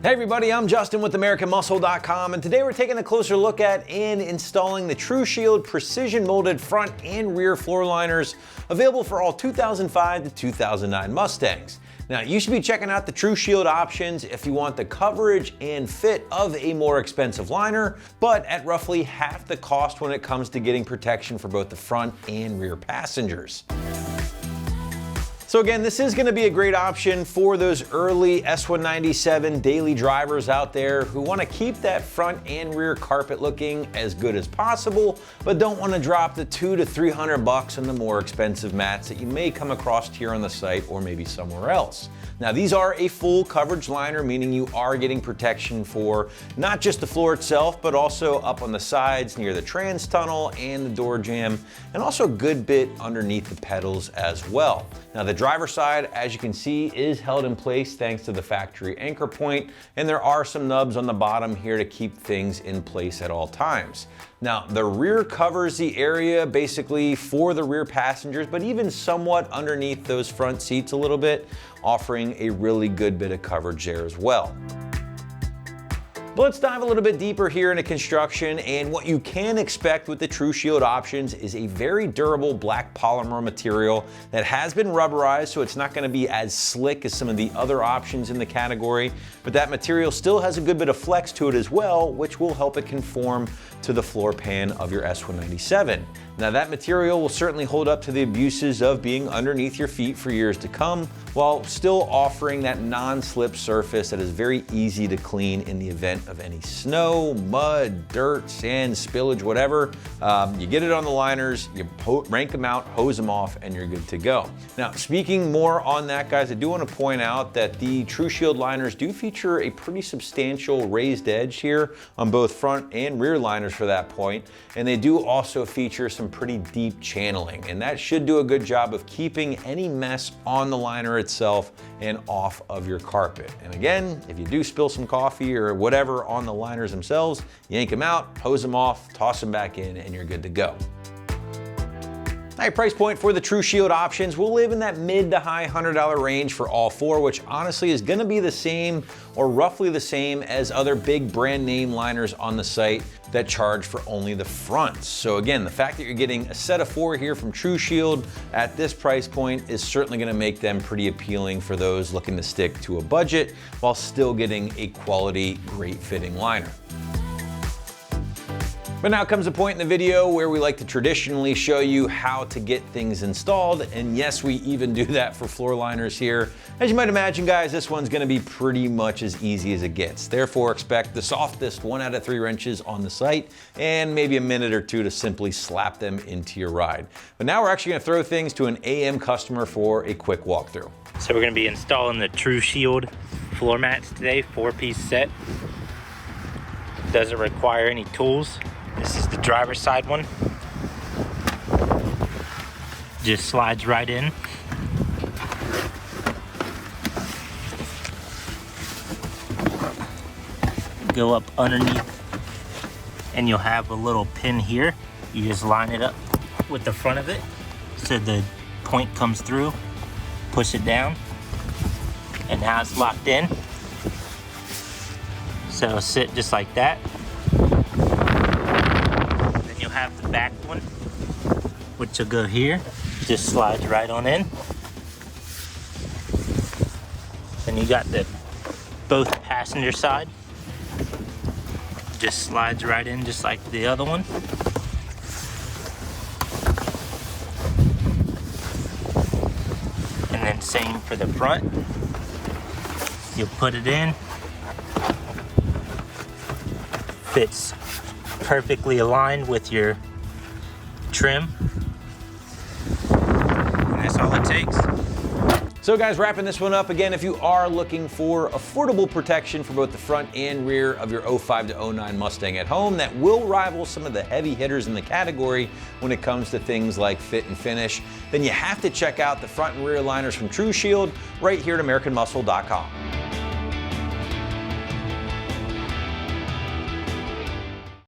Hey everybody, I'm Justin with AmericanMuscle.com, and today we're taking a closer look at and installing the TruShield precision molded front and rear floor liners available for all 2005 to 2009 Mustangs. Now, you should be checking out the TruShield options if you want the coverage and fit of a more expensive liner, but at roughly half the cost when it comes to getting protection for both the front and rear passengers. So again, this is going to be a great option for those early S197 daily drivers out there who want to keep that front and rear carpet looking as good as possible, but don't want to drop the $200 to $300 on the more expensive mats that you may come across here on the site or maybe somewhere else. Now, these are a full coverage liner, meaning you are getting protection for not just the floor itself, but also up on the sides near the trans tunnel and the door jamb, and also a good bit underneath the pedals as well. Now, the driver's side, as you can see, is held in place thanks to the factory anchor point, and there are some nubs on the bottom here to keep things in place at all times. Now, the rear covers the area basically for the rear passengers, but even somewhat underneath those front seats a little bit, offering a really good bit of coverage there as well. But let's dive a little bit deeper here into construction, and what you can expect with the TruShield options is a very durable black polymer material that has been rubberized, so it's not going to be as slick as some of the other options in the category, but that material still has a good bit of flex to it as well, which will help it conform to the floor pan of your S197. Now, that material will certainly hold up to the abuses of being underneath your feet for years to come, while still offering that non-slip surface that is very easy to clean in the event of any snow, mud, dirt, sand, spillage, whatever. You get it on the liners, you rank them out, hose them off, and you're good to go. Now, speaking more on that, guys, I do want to point out that the TruShield liners do feature a pretty substantial raised edge here on both front and rear liners for that point, and they do also feature some pretty deep channeling, and that should do a good job of keeping any mess on the liner itself and off of your carpet. And again, if you do spill some coffee or whatever on the liners themselves, yank them out, hose them off, toss them back in, and you're good to go. Now, price point for the TruShield options will live in that mid to high $100 range for all four, which honestly is going to be the same or roughly the same as other big brand name liners on the site that charge for only the fronts. So again, the fact that you're getting a set of four here from TruShield at this price point is certainly going to make them pretty appealing for those looking to stick to a budget while still getting a quality, great fitting liner. But now comes a point in the video where we like to traditionally show you how to get things installed, and yes, we even do that for floor liners here. As you might imagine, guys, this one's going to be pretty much as easy as it gets. Therefore, expect the softest 1 out of 3 wrenches on the site and maybe a minute or two to simply slap them into your ride. But now we're actually going to throw things to an AM customer for a quick walkthrough. So we're going to be installing the TruShield floor mats today, 4-piece set. Doesn't require any tools. This is the driver's side one. Just slides right in. Go up underneath, and you'll have a little pin here. You just line it up with the front of it so the point comes through. Push it down, and now it's locked in. So it'll sit just like that. Have the back one, which will go here, just slides right on in. Then you got the both passenger side, just slides right in just like the other one. And then same for the front. You'll put it in, fits perfectly aligned with your trim, and that's all it takes. So guys, wrapping this one up again, if you are looking for affordable protection for both the front and rear of your 05 to 09 Mustang at home that will rival some of the heavy hitters in the category when it comes to things like fit and finish, then you have to check out the front and rear liners from TruShield right here at AmericanMuscle.com.